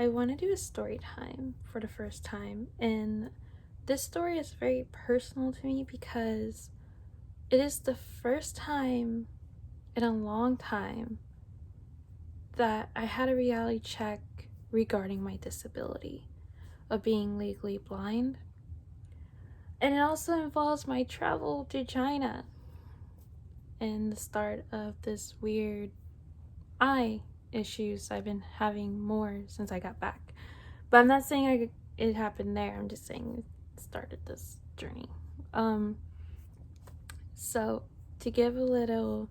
I want to do a story time for the first time, and this story is very personal to me because it is the first time in a long time that I had a reality check regarding my disability of being legally blind. And it also involves my travel to China and the start of this weird eye issues I've been having more since I got back. But I'm not saying it happened there, I'm just saying it started this journey. So to give a little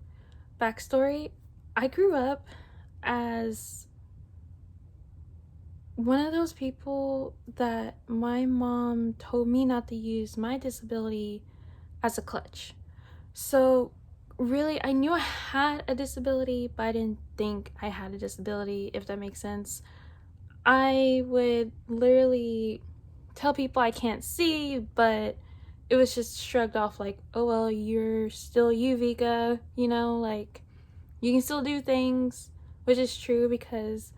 backstory, I grew up as one of those people that my mom told me not to use my disability as a clutch. So really, I knew I had a disability, but I didn't think I had a disability, if that makes sense. I would literally tell people I can't see, but it was just shrugged off like, oh well, you're still you, Vika, like you can still do things, which is true because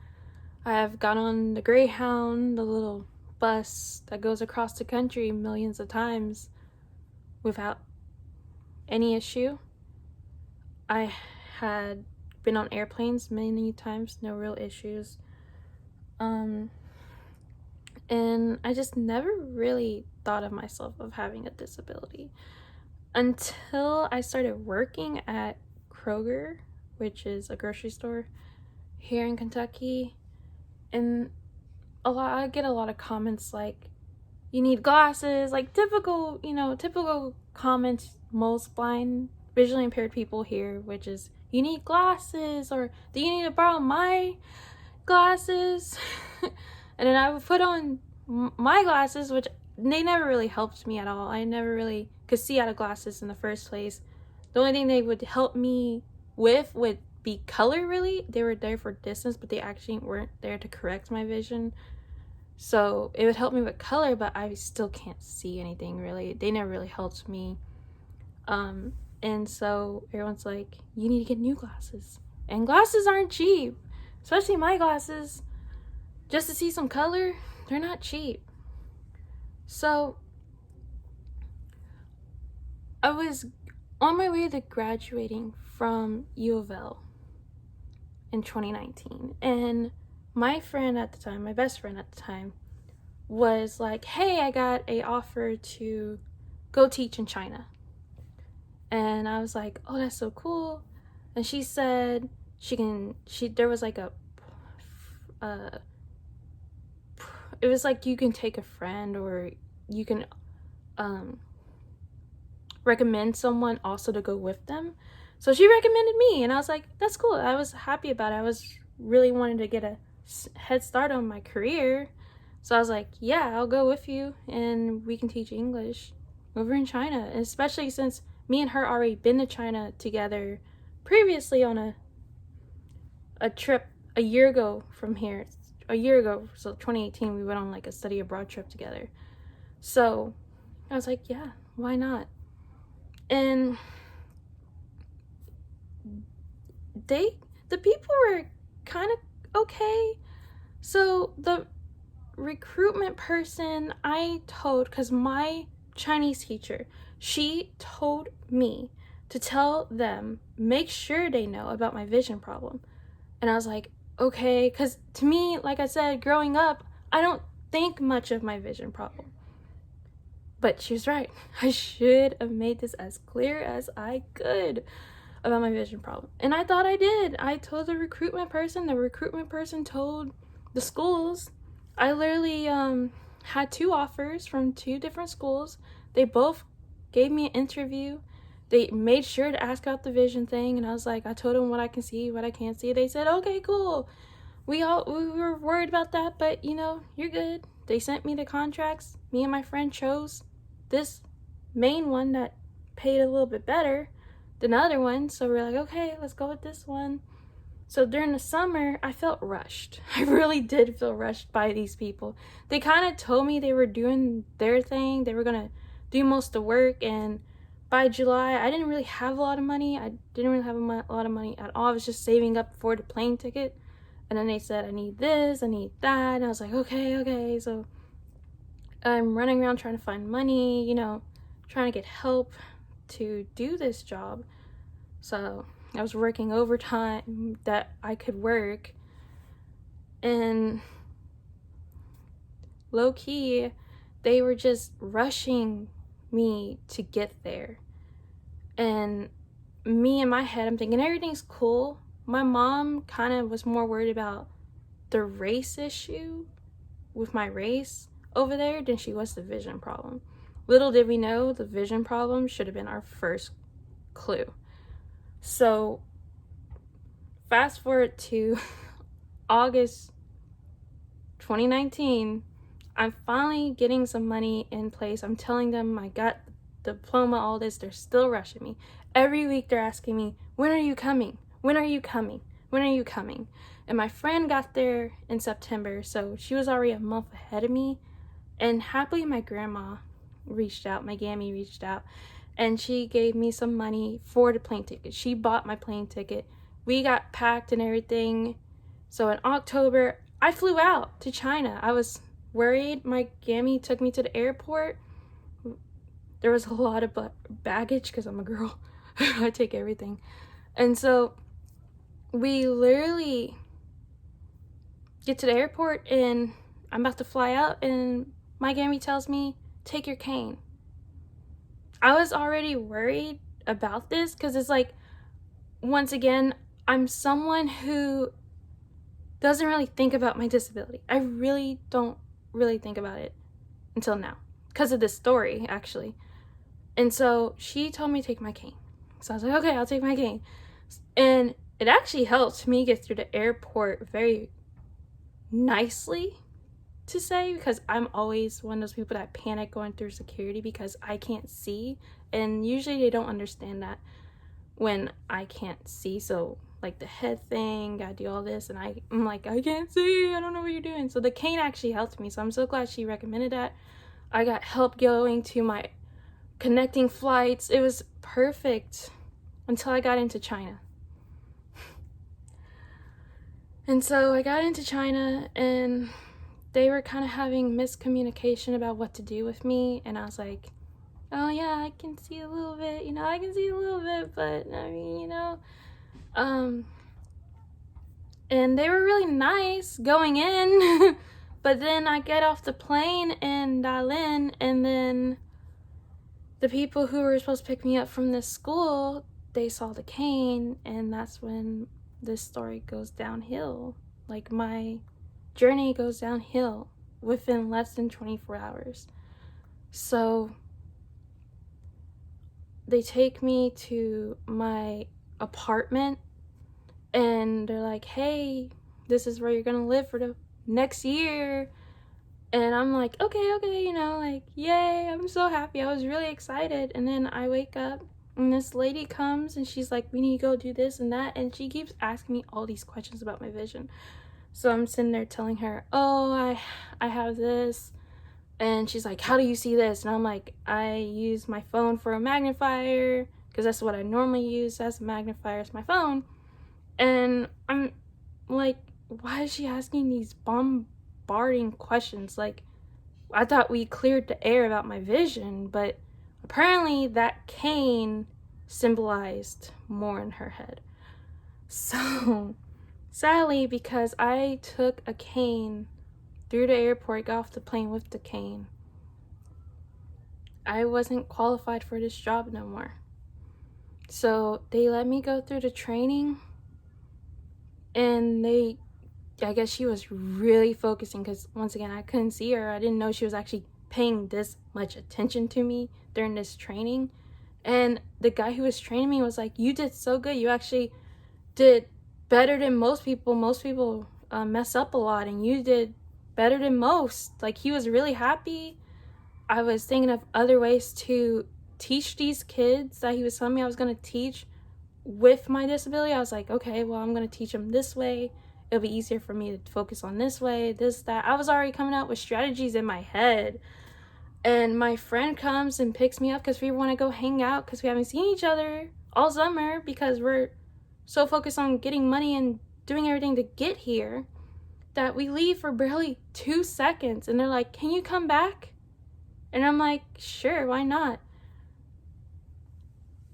I've got on the Greyhound, the little bus that goes across the country millions of times without any issue. I had been on airplanes many times, no real issues. And I just never really thought of myself of having a disability until I started working at Kroger, which is a grocery store here in Kentucky. And I get a lot of comments like, you need glasses, like typical comments most blind, visually impaired people hear, which is, you need glasses, or do you need to borrow my glasses? And then I would put on my glasses, which they never really helped me at all. I never really could see out of glasses in the first place. The only thing they would help me with would be color, really. They were there for distance, but they actually weren't there to correct my vision. So it would help me with color, but I still can't see anything really. They never really helped me. And so everyone's like, you need to get new glasses. And glasses aren't cheap, especially my glasses. Just to see some color, they're not cheap. So I was on my way to graduating from U of L in 2019. And my friend at the time, my best friend at the time, was like, hey, I got a offer to go teach in China. And I was like, oh, that's so cool. And she said there was like it was like you can take a friend, or you can recommend someone also to go with them. So she recommended me, and I was like, that's cool. I was happy about it. I was really wanting to get a head start on my career. So I was like, yeah, I'll go with you, and we can teach English over in China. And especially since me and her already been to China together previously on a trip a year ago from here. A year ago, so 2018, we went on like a study abroad trip together. So I was like, yeah, why not? And the people were kind of okay. So the recruitment person I told, because my Chinese teacher, she told me to tell them, make sure they know about my vision problem. And I was like, okay, because to me, like I said, growing up, I don't think much of my vision problem. But she was right. I should have made this as clear as I could about my vision problem. And I thought I did. I told the recruitment person told the schools. I literally had 2 offers from 2 different schools. They both gave me an interview. They made sure to ask out the vision thing, and I was like, I told them what I can see, what I can't see. They said, okay, cool. We were worried about that, but you're good. They sent me the contracts. Me and my friend chose this main one that paid a little bit better than the other one. So we're like, okay, let's go with this one. So during the summer, I felt rushed. I really did feel rushed by these people. They kind of told me they were doing their thing. They were going to do most of the work, and by July, I didn't really have a lot of money. I didn't really have a lot of money at all. I was just saving up for the plane ticket. And then they said, I need this, I need that. And I was like, okay. So I'm running around trying to find money, you know, trying to get help to do this job. So I was working overtime that I could work. And low key, they were just rushing me to get there. And me in my head, I'm thinking everything's cool. My mom kind of was more worried about the race issue with my race over there than she was the vision problem. Little did we know the vision problem should have been our first clue. So fast forward to August 2019, I'm finally getting some money in place. I'm telling them I got the diploma, all this. They're still rushing me. Every week they're asking me, when are you coming? When are you coming? When are you coming? And my friend got there in September, so she was already a month ahead of me. And happily my grandma reached out, my Gammy reached out, and she gave me some money for the plane ticket. She bought my plane ticket. We got packed and everything. So in October, I flew out to China. I was worried. My Gammy took me to the airport. There was a lot of baggage because I'm a girl. I take everything. And so we literally get to the airport and I'm about to fly out and my Gammy tells me, take your cane. I was already worried about this because it's like, once again, I'm someone who doesn't really think about my disability. I really don't really think about it until now because of this story, actually. And so she told me to take my cane. So I was like, okay, I'll take my cane. And it actually helped me get through the airport very nicely, to say, because I'm always one of those people that panic going through security because I can't see. And usually they don't understand that when I can't see. So like the head thing, gotta do all this, and I'm like, I can't see, I don't know what you're doing. So the cane actually helped me. So I'm so glad she recommended that. I got help going to my connecting flights. It was perfect until I got into China. And so I got into China and they were kind of having miscommunication about what to do with me. And I was like, oh yeah, I can see a little bit, you know, I can see a little bit, but I mean, you know, and they were really nice going in. But then I get off the plane in Dalian, and then the people who were supposed to pick me up from this school, they saw the cane, and that's when this story goes downhill. Like, my journey goes downhill within less than 24 hours. So they take me to my apartment and they're like, hey, this is where you're gonna live for the next year. And I'm like, okay, you know, like, yay, I'm so happy. I was really excited. And then I wake up and this lady comes and she's like, we need to go do this and that. And she keeps asking me all these questions about my vision. So I'm sitting there telling her, oh, I have this. And she's like, how do you see this? And I'm like, I use my phone for a magnifier because that's what I normally use as a magnifier, as my phone. And I'm like, why is she asking these bombarding questions? Like, I thought we cleared the air about my vision, but apparently that cane symbolized more in her head. So sadly, because I took a cane through the airport, got off the plane with the cane, I wasn't qualified for this job no more. So they let me go through the training, and I guess she was really focusing because, once again, I couldn't see her. I didn't know she was actually paying this much attention to me during this training. And the guy who was training me was like, you did so good. You actually did better than most people. Most people mess up a lot, and you did better than most. Like, he was really happy. I was thinking of other ways to teach these kids that he was telling me I was going to teach with my disability. I was like, okay, well, I'm going to teach them this way. It'll be easier for me to focus on this way, this, that. I was already coming up with strategies in my head. And my friend comes and picks me up because we want to go hang out because we haven't seen each other all summer because we're so focused on getting money and doing everything to get here. that we leave for barely 2 seconds, and they're like, can you come back? And I'm like, sure, why not?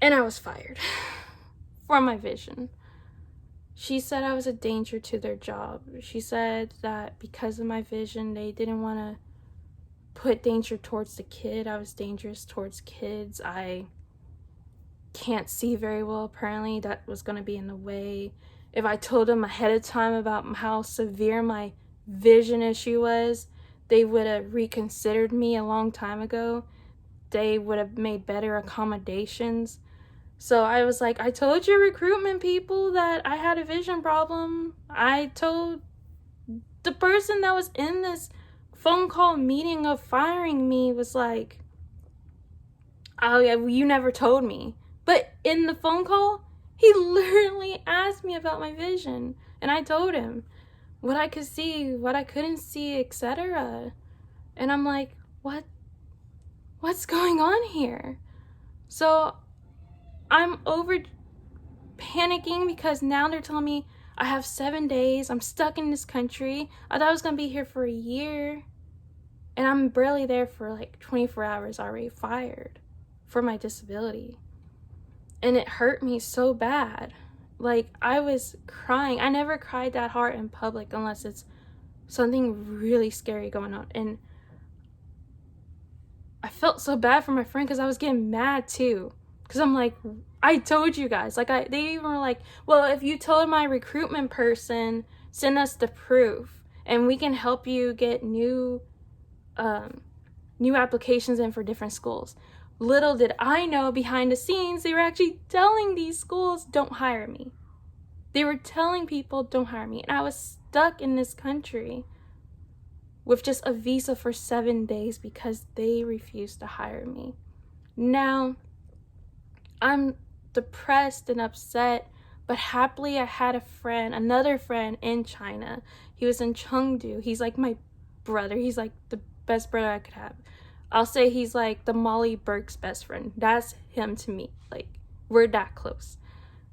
And I was fired for my vision. She said I was a danger to their job. She said that because of my vision, they didn't want to put danger towards the kid. I was dangerous towards kids. I can't see very well, apparently. That was going to be in the way. If I told them ahead of time about how severe my vision issue was, they would have reconsidered me a long time ago. They would have made better accommodations. So I was like, I told your recruitment people that I had a vision problem. I told the person that was in this phone call meeting of firing me was like, oh yeah, you never told me. But in the phone call, he literally asked me about my vision, and I told him what I could see, what I couldn't see, etc. And I'm like, what's going on here? So I'm over panicking because now they're telling me I have 7 days. I'm stuck in this country. I thought I was going to be here for a year. And I'm barely there for like 24 hours, already fired for my disability. And it hurt me so bad. Like, I was crying. I never cried that hard in public unless it's something really scary going on. And I felt so bad for my friend because I was getting mad too. Because I'm like, I told you guys. Like, they even were like, well, if you told my recruitment person, send us the proof and we can help you get new applications in for different schools. Little did I know, behind the scenes, they were actually telling these schools, don't hire me. They were telling people, don't hire me. And I was stuck in this country with just a visa for 7 days because they refused to hire me. Now, I'm depressed and upset, but happily I had another friend in China. He was in Chengdu. He's like my brother. He's like the best brother I could have. I'll say he's like the Molly Burke's best friend. That's him to me. Like, we're that close.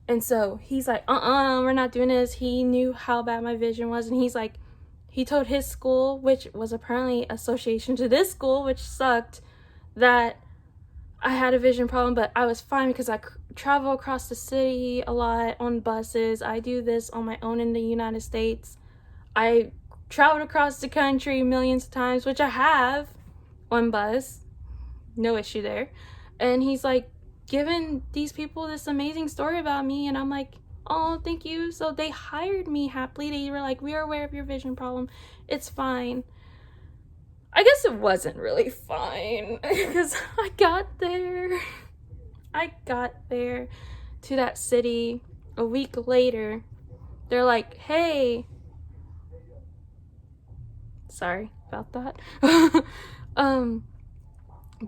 And so he's like, we're not doing this. He knew how bad my vision was. And he's like, he told his school, which was apparently association to this school, which sucked, that I had a vision problem, but I was fine because I travel across the city a lot on buses. I do this on my own in the United States. I traveled across the country millions of times, which I have on bus. No issue there. And he's like giving these people this amazing story about me, and I'm like, oh, thank you. So they hired me happily. They were like, we are aware of your vision problem. It's fine. I guess it wasn't really fine because I got there to that city a week later. They're like, hey, sorry about that.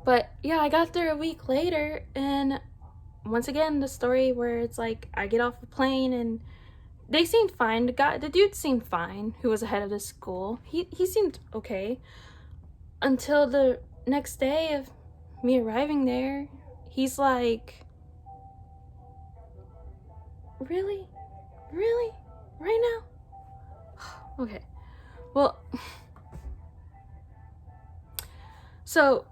But yeah, I got there a week later, and once again, the story where it's like, I get off the plane and they seemed fine. The dude seemed fine, who was the head of the school. He seemed okay. Until the next day of me arriving there, he's like, really? Really? Right now? Okay. Well, so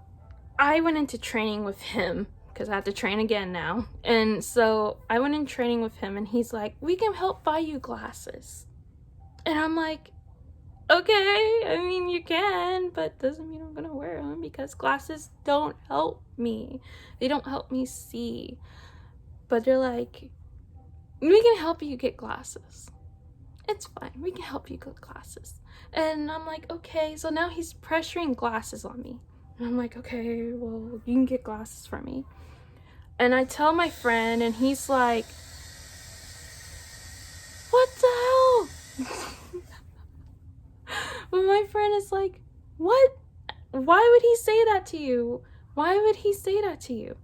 I went into training with him because I have to train again now. And so I went in training with him, and he's like, we can help buy you glasses. And I'm like, okay, I mean, you can, but doesn't mean I'm gonna wear them because glasses don't help me. They don't help me see. But they're like, we can help you get glasses. It's fine, we can help you get glasses. And I'm like, okay, so now he's pressuring glasses on me. And I'm like, okay, well, you can get glasses for me. And I tell my friend, and he's like, what the hell? But my friend is like, what? Why would he say that to you? Why would he say that to you?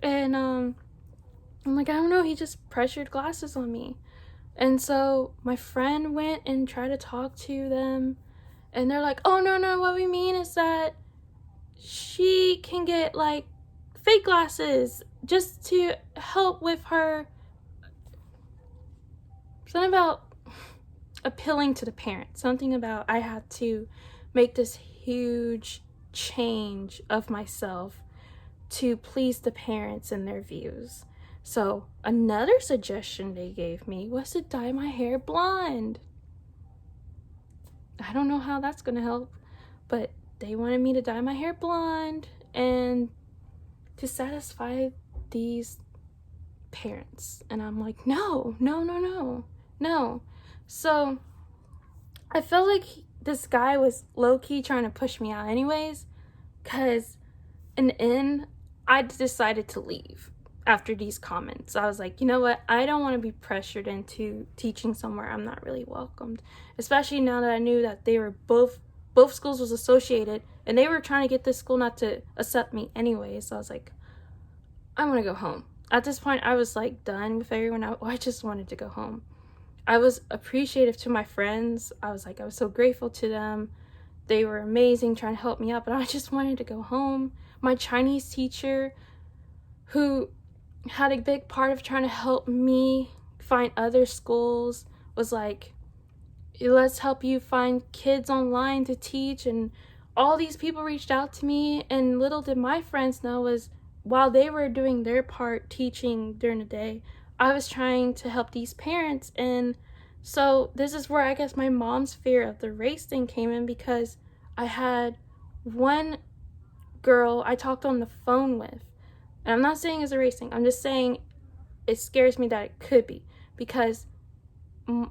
And I'm like, I don't know, he just pressured glasses on me. And so my friend went and tried to talk to them, and they're like, oh, no, what we mean is that she can get like fake glasses just to help with her, something about, appealing to the parents. Something about I had to make this huge change of myself to please the parents and their views. So another suggestion they gave me was to dye my hair blonde. I don't know how that's gonna help, but they wanted me to dye my hair blonde and to satisfy these parents. And I'm like, no. So I felt like this guy was low-key trying to push me out anyways, because in the end, I decided to leave after these comments. I was like, you know what? I don't want to be pressured into teaching somewhere I'm not really welcomed, especially now that I knew that they were both schools was associated, and they were trying to get this school not to accept me anyway. So I was like, I want to go home. At this point, I was like done with everyone. I just wanted to go home. I was appreciative to my friends. I was so grateful to them. They were amazing trying to help me out, but I just wanted to go home. My Chinese teacher, who had a big part of trying to help me find other schools, was like, let's help you find kids online to teach. And all these people reached out to me, and little did my friends know was while they were doing their part teaching during the day, I was trying to help these parents. And so this is where I guess my mom's fear of the race thing came in, because I had one girl I talked on the phone with, and I'm not saying it's a race thing, I'm just saying it scares me that it could be, because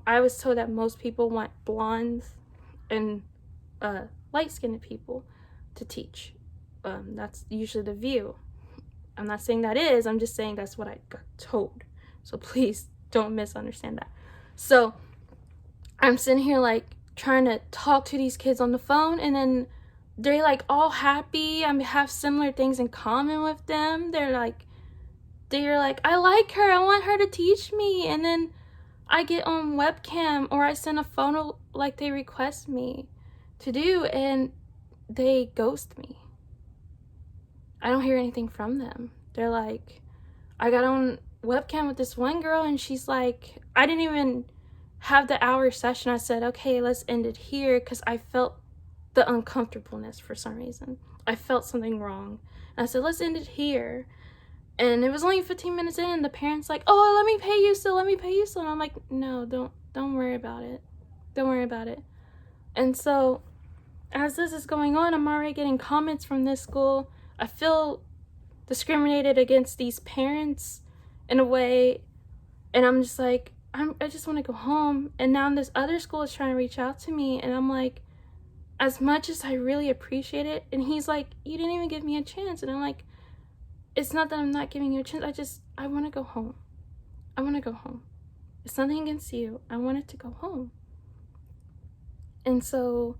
I was told that most people want blondes and light-skinned people to teach. That's usually the view. I'm not saying that is, I'm just saying that's what I got told. So please don't misunderstand that. So I'm sitting here like trying to talk to these kids on the phone, and then they're like all happy. I have similar things in common with them. They're like, I like her, I want her to teach me. And then I get on webcam or I send a photo like they request me to do, and they ghost me. I don't hear anything from them. They're like, I got on webcam with this one girl, and she's like, I didn't even have the hour session. I said, okay, let's end it here, because I felt the uncomfortableness for some reason. I felt something wrong. And I said, let's end it here. And it was only 15 minutes in, and the parents like, oh, let me pay you still. And I'm like, no, don't worry about it. Don't worry about it. And so as this is going on, I'm already getting comments from this school. I feel discriminated against these parents in a way, and I'm just like, I just want to go home. And now this other school is trying to reach out to me, and I'm like, as much as I really appreciate it, and he's like, you didn't even give me a chance. And I'm like, it's not that I'm not giving you a chance, I want to go home. I want to go home. It's nothing against you. I wanted to go home. And so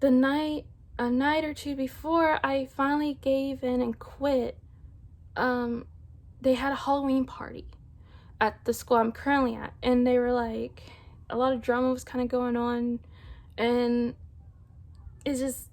a night or two before I finally gave in and quit, they had a Halloween party at the school I'm currently at, and they were like, a lot of drama was kind of going on, and it's just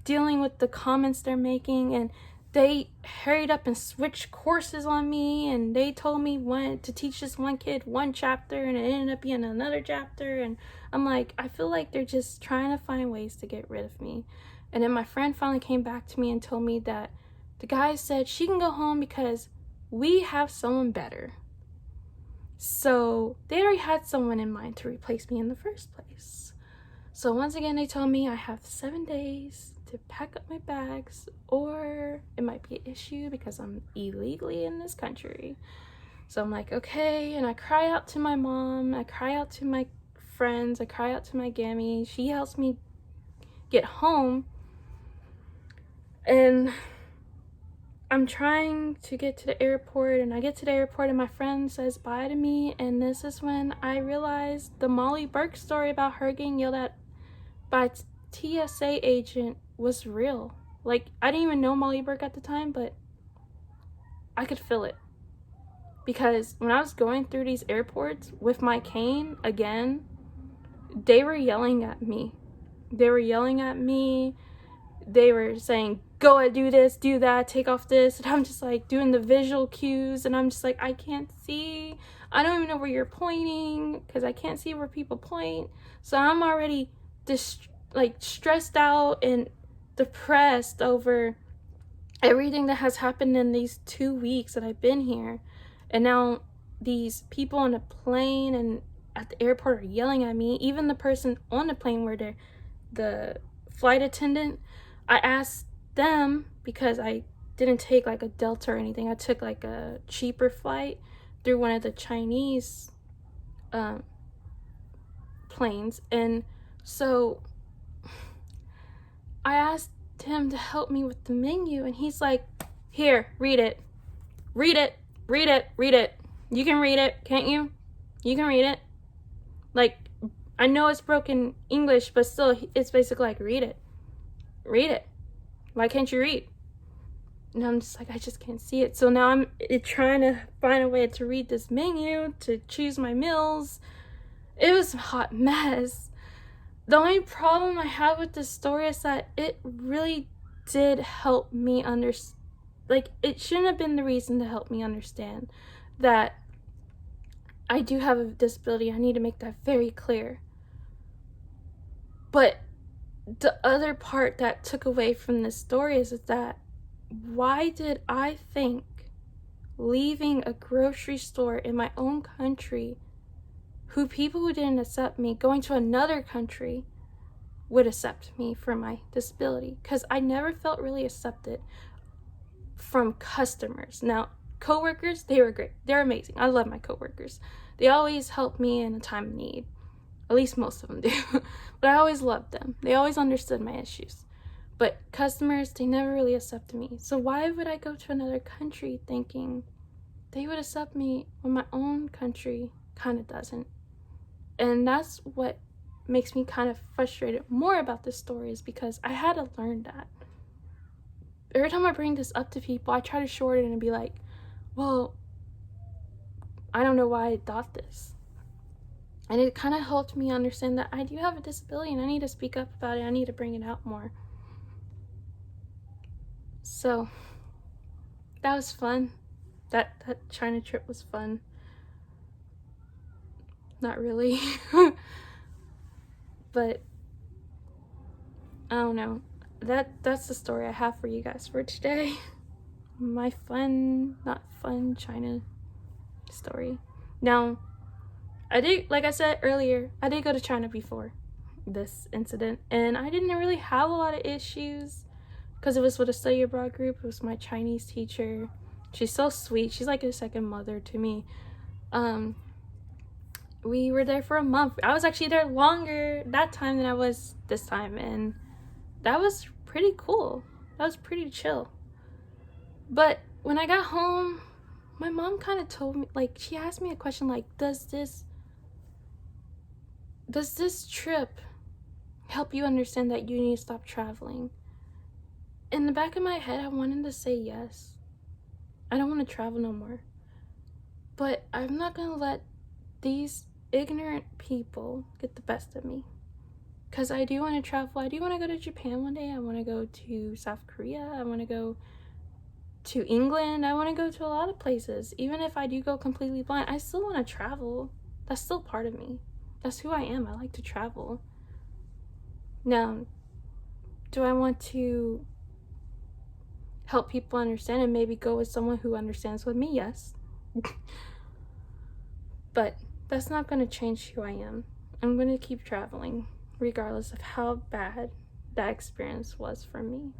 dealing with the comments they're making. And they hurried up and switched courses on me, and they told me to teach this one kid one chapter, and it ended up being another chapter. And I'm like, I feel like they're just trying to find ways to get rid of me. And then my friend finally came back to me and told me that the guy said she can go home because we have someone better. So they already had someone in mind to replace me in the first place. So once again, they told me I have 7 days to pack up my bags, or it might be an issue because I'm illegally in this country. So I'm like, okay. And I cry out to my mom, I cry out to my friends, I cry out to my Gammy. She helps me get home, and I'm trying to get to the airport, and I get to the airport, and my friend says bye to me. And this is when I realized the Molly Burke story about her getting yelled at by TSA agent was real. Like, I didn't even know Molly Burke at the time, but I could feel it. Because when I was going through these airports with my cane again, they were yelling at me. They were yelling at me. They were saying, go and do this, do that, take off this. And I'm just like doing the visual cues, and I'm just like, I can't see. I don't even know where you're pointing because I can't see where people point. So I'm already stressed out and depressed over everything that has happened in these 2 weeks that I've been here. And now these people on the plane and at the airport are yelling at me. Even the person on the plane where the flight attendant, I asked them, because I didn't take like a Delta or anything. I took like a cheaper flight through one of the Chinese planes. And so I asked him to help me with the menu, and he's like, here, read it. Read it. Read it. Read it. You can read it, can't you? You can read it. Like, I know it's broken English, but still, it's basically like, read it. Read it. Why can't you read? And I'm just like, I just can't see it. So now I'm trying to find a way to read this menu, to choose my meals. It was a hot mess. The only problem I have with this story is that it really did help me understand. Like, it shouldn't have been the reason to help me understand that I do have a disability. I need to make that very clear. But the other part that took away from this story is that why did I think leaving a grocery store in my own country, people who didn't accept me, going to another country would accept me for my disability? Because I never felt really accepted from customers. Now, coworkers, they were great. They're amazing. I love my coworkers. They always help me in a time of need. At least most of them do. But I always loved them. They always understood my issues. But customers, they never really accepted me. So why would I go to another country thinking they would accept me when my own country kind of doesn't? And that's what makes me kind of frustrated more about this story, is because I had to learn that. Every time I bring this up to people, I try to shorten it and be like, well, I don't know why I thought this. And it kind of helped me understand that I do have a disability and I need to speak up about it. I need to bring it out more. So that was fun. That China trip was fun. Not really. But I don't know. That's the story I have for you guys for today. My fun, not fun China story. Now, I did, like I said earlier, I did go to China before this incident, and I didn't really have a lot of issues because it was with a study abroad group. It was my Chinese teacher. She's so sweet. She's like a second mother to me. We were there for a month. I was actually there longer that time than I was this time, and that was pretty cool. That was pretty chill. But when I got home, my mom kind of told me, like, she asked me a question like, does this trip help you understand that you need to stop traveling? In the back of my head, I wanted to say yes. I don't want to travel no more. But I'm not going to let these ignorant people get the best of me. Because I do want to travel. I do want to go to Japan one day. I want to go to South Korea. I want to go to England. I want to go to a lot of places. Even if I do go completely blind, I still want to travel. That's still part of me. That's who I am. I like to travel. Now, do I want to help people understand and maybe go with someone who understands with me? Yes. But that's not going to change who I am. I'm going to keep traveling regardless of how bad that experience was for me.